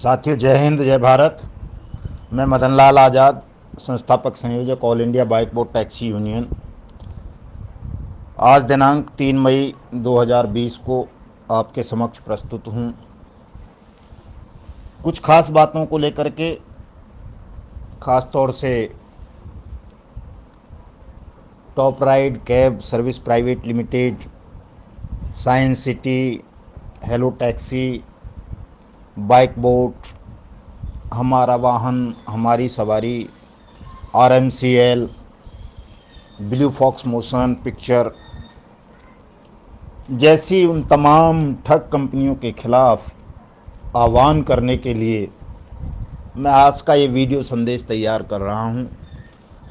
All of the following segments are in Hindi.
साथियों, जय हिंद, जय भारत। मैं मदन लाल आज़ाद, संस्थापक संयोजक all India bike boat taxi union. आज दिनांक 3 मई 2020 को आपके समक्ष प्रस्तुत हूँ कुछ खास बातों को लेकर के। ख़ास तौर से top ride cab service private limited, science city, hello taxi, bike boat, हमारा वाहन हमारी सवारी, RMCL, blue fox motion picture जैसी उन तमाम ठग कंपनियों के खिलाफ आह्वान करने के लिए मैं आज का ये वीडियो संदेश तैयार कर रहा हूँ।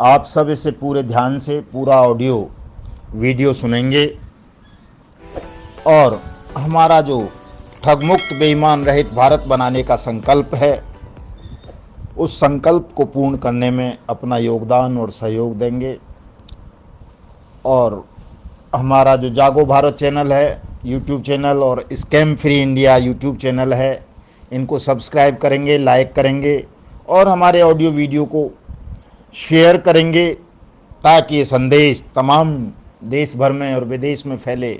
आप सब इसे पूरे ध्यान से पूरा ऑडियो वीडियो सुनेंगे और हमारा जो ठगमुक्त बेईमान रहित भारत बनाने का संकल्प है, उस संकल्प को पूर्ण करने में अपना योगदान और सहयोग देंगे। और हमारा जो जागो भारत चैनल है यूट्यूब चैनल और scam free India YouTube channel है, इनको सब्सक्राइब करेंगे, लाइक करेंगे और हमारे ऑडियो वीडियो को शेयर करेंगे, ताकि ये संदेश तमाम देश भर में और विदेश में फैले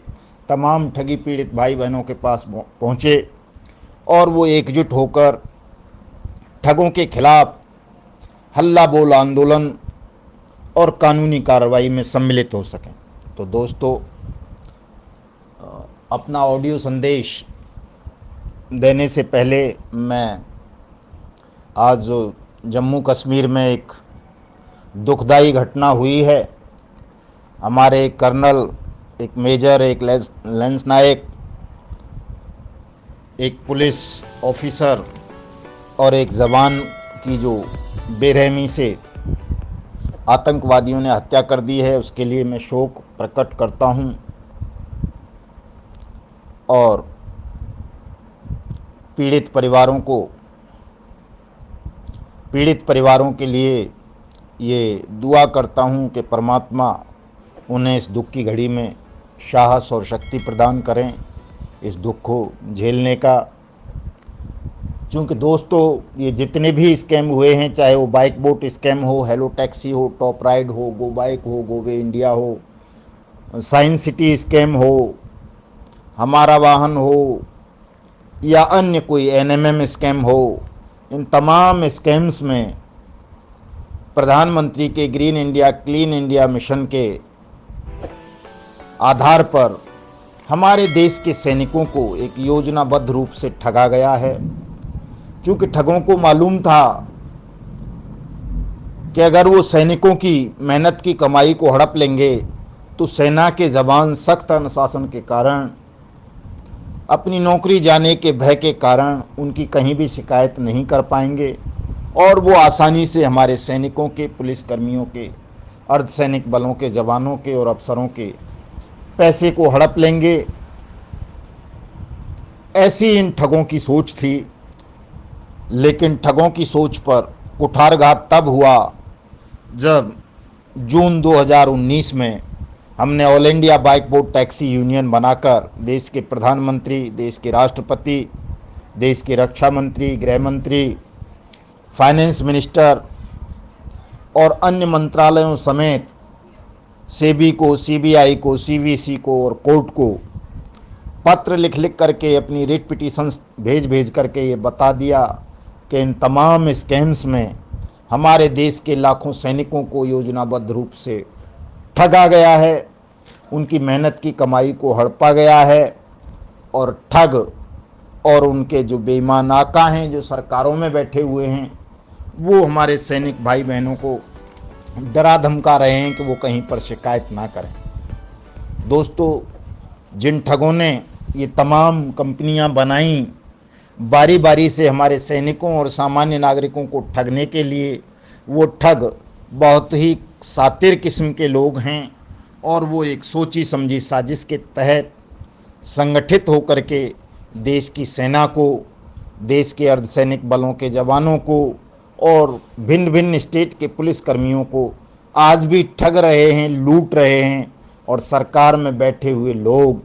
तमाम ठगी पीड़ित भाई बहनों के पास पहुँचे और वो एकजुट होकर ठगों के खिलाफ हल्ला बोल आंदोलन और कानूनी कार्रवाई में सम्मिलित हो सकें। तो दोस्तों, अपना ऑडियो संदेश देने से पहले मैं आज जो जम्मू कश्मीर में एक दुखदाई घटना हुई है, हमारे एक कर्नल, एक मेजर, एक लेंस नायक, एक पुलिस ऑफिसर और एक जवान की जो बेरहमी से आतंकवादियों ने हत्या कर दी है, उसके लिए मैं शोक प्रकट करता हूं। और पीड़ित परिवारों के लिए ये दुआ करता हूं कि परमात्मा उन्हें इस दुख की घड़ी में साहस और शक्ति प्रदान करें इस दुख को झेलने का। क्योंकि दोस्तों, ये जितने भी स्कैम हुए हैं, चाहे वो बाइक बोट स्कैम हो, हेलो टैक्सी हो, टॉप राइड हो, गो बाइक हो, गोवे इंडिया हो, साइंस सिटी स्कैम हो, हमारा वाहन हो या अन्य कोई NMM स्कैम हो, इन तमाम स्कैम्स में प्रधानमंत्री के green India clean India mission के आधार पर हमारे देश के सैनिकों को एक योजनाबद्ध रूप से ठगा गया है। क्योंकि ठगों को मालूम था कि अगर वो सैनिकों की मेहनत की कमाई को हड़प लेंगे तो सेना के जवान सख्त अनुशासन के कारण, अपनी नौकरी जाने के भय के कारण उनकी कहीं भी शिकायत नहीं कर पाएंगे और वो आसानी से हमारे सैनिकों के, पुलिसकर्मियों के, अर्धसैनिक बलों के जवानों के और अफसरों के पैसे को हड़प लेंगे। ऐसी इन ठगों की सोच थी। लेकिन ठगों की सोच पर कुठारघात तब हुआ जब जून 2019 में हमने all India bike boat taxi union बनाकर देश के प्रधानमंत्री, देश के राष्ट्रपति, देश के रक्षा मंत्री, गृह मंत्री, फाइनेंस मिनिस्टर और अन्य मंत्रालयों समेत सेबी को, CBI को, CVC को और कोर्ट को पत्र लिख करके, अपनी रिट पिटीशंस भेज करके ये बता दिया कि इन तमाम स्कैम्स में हमारे देश के लाखों सैनिकों को योजनाबद्ध रूप से ठगा गया है, उनकी मेहनत की कमाई को हड़पा गया है और ठग और उनके जो बेईमान आका हैं, जो सरकारों में बैठे हुए हैं, वो हमारे सैनिक भाई बहनों को डरा धमका रहे हैं कि वो कहीं पर शिकायत ना करें। दोस्तों, जिन ठगों ने ये तमाम कंपनियां बनाई, बारी बारी से हमारे सैनिकों और सामान्य नागरिकों को ठगने के लिए, वो ठग बहुत ही शातिर किस्म के लोग हैं और वो एक सोची समझी साजिश के तहत संगठित होकर के देश की सेना को, देश के अर्धसैनिक बलों के जवानों को और भिन्न भिन्न स्टेट के पुलिसकर्मियों को आज भी ठग रहे हैं, लूट रहे हैं और सरकार में बैठे हुए लोग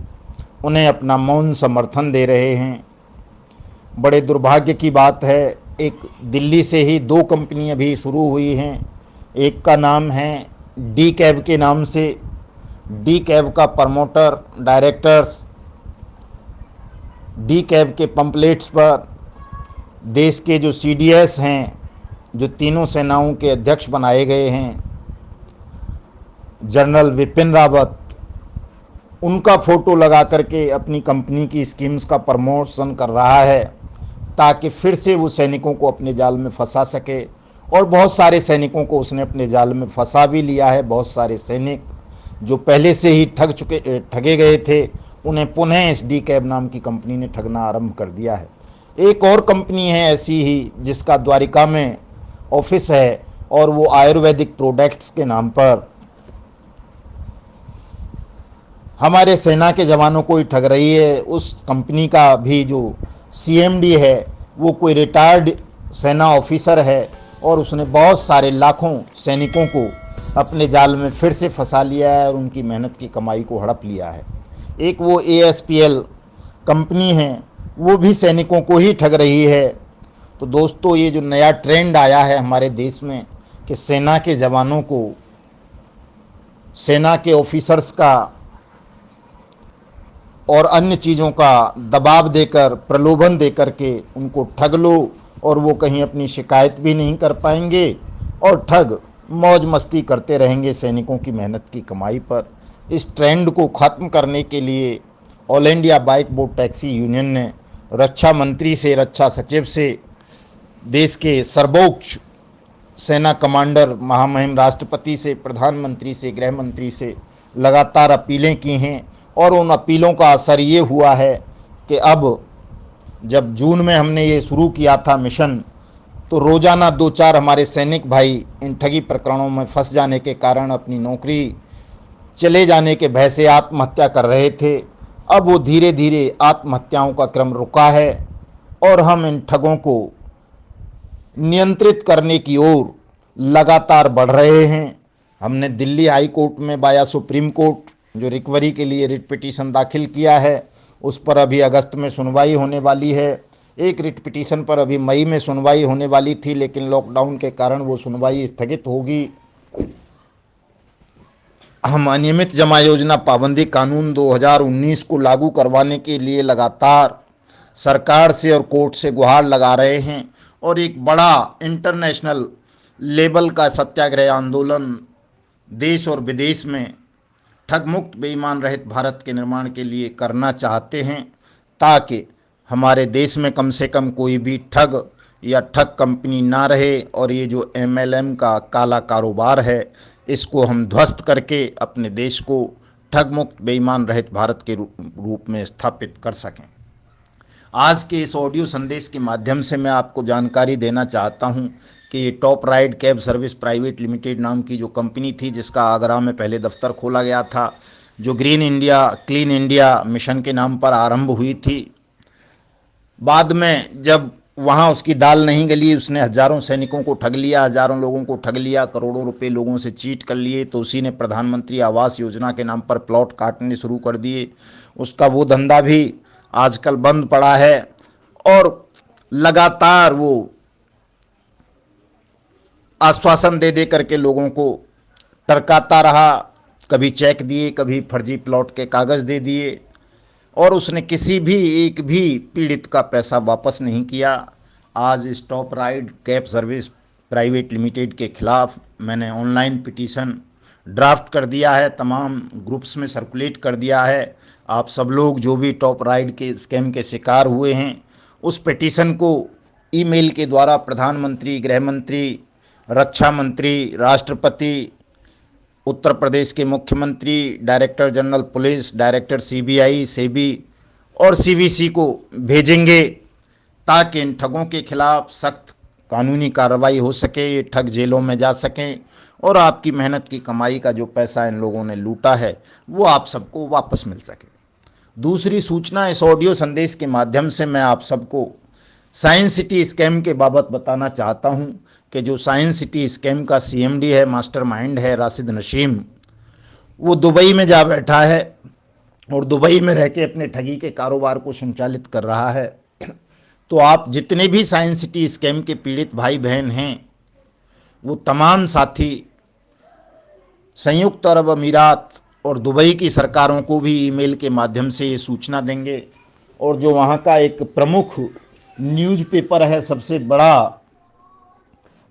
उन्हें अपना मौन समर्थन दे रहे हैं। बड़े दुर्भाग्य की बात है, एक दिल्ली से ही दो कंपनी अभी शुरू हुई हैं। एक का नाम है डी कैब के नाम से। डी कैब का प्रमोटर, डायरेक्टर्स डी कैब के पंपलेट्स पर देश के जो सीडीएस हैं, जो तीनों सेनाओं के अध्यक्ष बनाए गए हैं, जनरल विपिन रावत, उनका फ़ोटो लगा करके अपनी कंपनी की स्कीम्स का प्रमोशन कर रहा है, ताकि फिर से वो सैनिकों को अपने जाल में फंसा सके। और बहुत सारे सैनिकों को उसने अपने जाल में फंसा भी लिया है। बहुत सारे सैनिक जो पहले से ही ठगे गए थे, उन्हें पुनः इस डी कैब नाम की कंपनी ने ठगना आरंभ कर दिया है। एक और कंपनी है ऐसी ही, जिसका द्वारिका में ऑफिस है, और वो आयुर्वेदिक प्रोडक्ट्स के नाम पर हमारे सेना के जवानों को ही ठग रही है। उस कंपनी का भी जो सीएमडी है वो कोई रिटायर्ड सेना ऑफिसर है, और उसने बहुत सारे लाखों सैनिकों को अपने जाल में फिर से फंसा लिया है और उनकी मेहनत की कमाई को हड़प लिया है। एक वो ASPL कंपनी है, वो भी सैनिकों को ही ठग रही है। तो दोस्तों, ये जो नया ट्रेंड आया है हमारे देश में कि सेना के जवानों को, सेना के ऑफिसर्स का और अन्य चीज़ों का दबाव देकर, प्रलोभन देकर के उनको ठग लो, और वो कहीं अपनी शिकायत भी नहीं कर पाएंगे और ठग मौज मस्ती करते रहेंगे सैनिकों की मेहनत की कमाई पर। इस ट्रेंड को ख़त्म करने के लिए all India bike boat taxi union ने रक्षा मंत्री से, रक्षा सचिव से, देश के सर्वोच्च सेना कमांडर महामहिम राष्ट्रपति से, प्रधानमंत्री से, गृह मंत्री से लगातार अपीलें की हैं। और उन अपीलों का असर ये हुआ है कि अब जब जून में हमने ये शुरू किया था मिशन, तो रोज़ाना 2-4 हमारे सैनिक भाई इन ठगी प्रकरणों में फंस जाने के कारण अपनी नौकरी चले जाने के भय से आत्महत्या कर रहे थे। अब वो धीरे धीरे आत्महत्याओं का क्रम रुका है, और हम इन ठगों को नियंत्रित करने की ओर लगातार बढ़ रहे हैं। हमने दिल्ली हाई कोर्ट में बाया सुप्रीम कोर्ट जो रिकवरी के लिए रिट पिटीशन दाखिल किया है, उस पर अभी अगस्त में सुनवाई होने वाली है। एक रिट पिटीशन पर अभी मई में सुनवाई होने वाली थी, लेकिन लॉकडाउन के कारण वो सुनवाई स्थगित होगी। हम अनियमित जमा योजना पाबंदी कानून 2019 को लागू करवाने के लिए लगातार सरकार से और कोर्ट से गुहार लगा रहे हैं, और एक बड़ा इंटरनेशनल लेवल का सत्याग्रह आंदोलन देश और विदेश में ठग मुक्त बेईमान रहित भारत के निर्माण के लिए करना चाहते हैं, ताकि हमारे देश में कम से कम कोई भी ठग या ठग कंपनी ना रहे, और ये जो MLM का काला कारोबार है, इसको हम ध्वस्त करके अपने देश को ठग मुक्त बेईमान रहित भारत के रूप में स्थापित कर सकें। आज के इस ऑडियो संदेश के माध्यम से मैं आपको जानकारी देना चाहता हूं कि ये top ride cab service private limited नाम की जो कंपनी थी, जिसका आगरा में पहले दफ्तर खोला गया था, जो green India clean India mission के नाम पर आरंभ हुई थी, बाद में जब वहाँ उसकी दाल नहीं गली, उसने हज़ारों सैनिकों को ठग लिया, हज़ारों लोगों को ठग लिया, करोड़ों रुपए लोगों से चीट कर लिए, तो उसी ने प्रधानमंत्री आवास योजना के नाम पर प्लॉट काटने शुरू कर दिए। उसका वो धंधा भी आजकल बंद पड़ा है, और लगातार वो आश्वासन दे दे करके लोगों को टरकाता रहा। कभी चेक दिए, कभी फर्जी प्लॉट के कागज़ दे दिए, और उसने किसी भी एक भी पीड़ित का पैसा वापस नहीं किया। आज इस top ride cab service private limited के खिलाफ मैंने ऑनलाइन पिटीशन ड्राफ्ट कर दिया है, तमाम ग्रुप्स में सर्कुलेट कर दिया है। आप सब लोग जो भी टॉप राइड के स्कैम के शिकार हुए हैं, उस पिटीशन को ईमेल के द्वारा प्रधानमंत्री, गृह मंत्री, रक्षा मंत्री, राष्ट्रपति, उत्तर प्रदेश के मुख्यमंत्री, director general police, director CBI, SEBI और CVC को भेजेंगे, ताकि इन ठगों के खिलाफ सख्त कानूनी कार्रवाई हो सके, ये ठग जेलों में जा सकें, और आपकी मेहनत की कमाई का जो पैसा इन लोगों ने लूटा है वो आप सबको वापस मिल सके। दूसरी सूचना, इस ऑडियो संदेश के माध्यम से मैं आप सबको साइंस सिटी स्कैम के बाबत बताना चाहता हूं कि जो साइंस सिटी स्कैम का CMD है, मास्टरमाइंड है राशिद नशीम, वो दुबई में जा बैठा है और दुबई में रह के अपने ठगी के कारोबार को संचालित कर रहा है। तो आप जितने भी साइंस सिटी स्कैम के पीड़ित भाई बहन हैं वो तमाम साथी संयुक्त अरब अमीरात और दुबई की सरकारों को भी ईमेल के माध्यम से ये सूचना देंगे। और जो वहाँ का एक प्रमुख न्यूज़पेपर है सबसे बड़ा,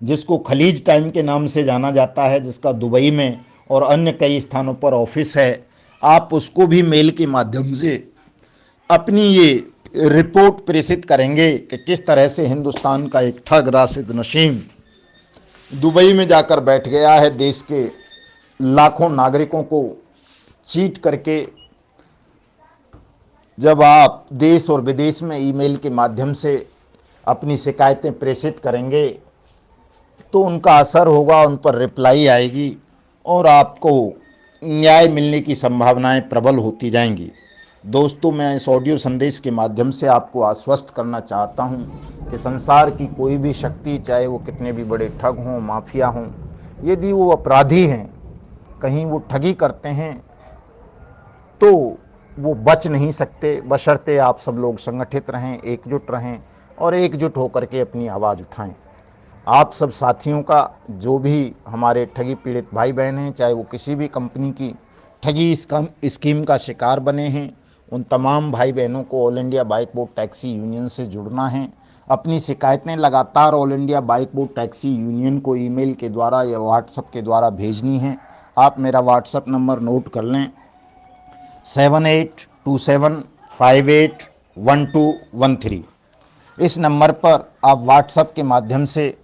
जिसको खलीज टाइम के नाम से जाना जाता है, जिसका दुबई में और अन्य कई स्थानों पर ऑफिस है, आप उसको भी मेल के माध्यम से अपनी ये रिपोर्ट प्रेषित करेंगे कि किस तरह से हिंदुस्तान का एक ठग राशिद नशीम दुबई में जाकर बैठ गया है, देश के लाखों नागरिकों को चीट करके। जब आप देश और विदेश में ईमेल के माध्यम से अपनी शिकायतें प्रेषित करेंगे तो उनका असर होगा, उन पर रिप्लाई आएगी और आपको न्याय मिलने की संभावनाएं प्रबल होती जाएंगी। दोस्तों, मैं इस ऑडियो संदेश के माध्यम से आपको आश्वस्त करना चाहता हूं कि संसार की कोई भी शक्ति, चाहे वो कितने भी बड़े ठग हों, माफिया हों, यदि वो अपराधी हैं, कहीं वो ठगी करते हैं, तो वो बच नहीं सकते, बशर्ते आप सब लोग संगठित रहें, एकजुट रहें और एकजुट होकर के अपनी आवाज़ उठाएं। आप सब साथियों का, जो भी हमारे ठगी पीड़ित भाई बहन हैं, चाहे वो किसी भी कंपनी की ठगी स्कीम का शिकार बने हैं, उन तमाम भाई बहनों को all India bike board taxi union से जुड़ना है। अपनी शिकायतें लगातार all India bike board taxi union को ईमेल के द्वारा या व्हाट्सएप के द्वारा भेजनी है। आप मेरा व्हाट्सएप नंबर नोट कर लें, 7827581213। इस नंबर पर आप व्हाट्सएप के माध्यम से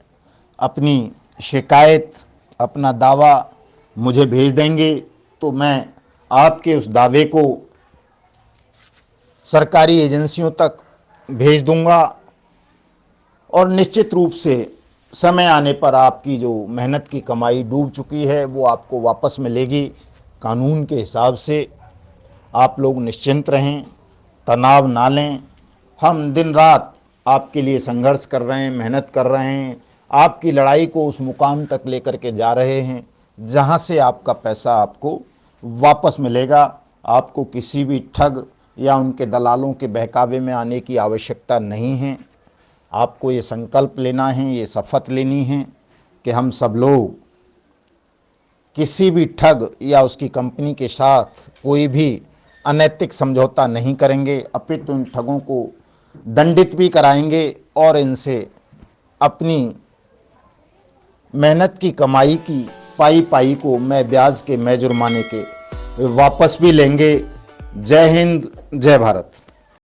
अपनी शिकायत, अपना दावा मुझे भेज देंगे तो मैं आपके उस दावे को सरकारी एजेंसियों तक भेज दूंगा और निश्चित रूप से समय आने पर आपकी जो मेहनत की कमाई डूब चुकी है वो आपको वापस मिलेगी कानून के हिसाब से। आप लोग निश्चिंत रहें, तनाव ना लें। हम दिन रात आपके लिए संघर्ष कर रहे हैं, मेहनत कर रहे हैं, आपकी लड़ाई को उस मुकाम तक लेकर के जा रहे हैं जहां से आपका पैसा आपको वापस मिलेगा। आपको किसी भी ठग या उनके दलालों के बहकावे में आने की आवश्यकता नहीं है। आपको ये संकल्प लेना है, ये शपथ लेनी है कि हम सब लोग किसी भी ठग या उसकी कंपनी के साथ कोई भी अनैतिक समझौता नहीं करेंगे, अपितु इन ठगों को दंडित भी कराएंगे और इनसे अपनी मेहनत की कमाई की पाई पाई को मैं ब्याज के, मैं जुर्माने के वापस भी लेंगे। जय हिंद, जय भारत।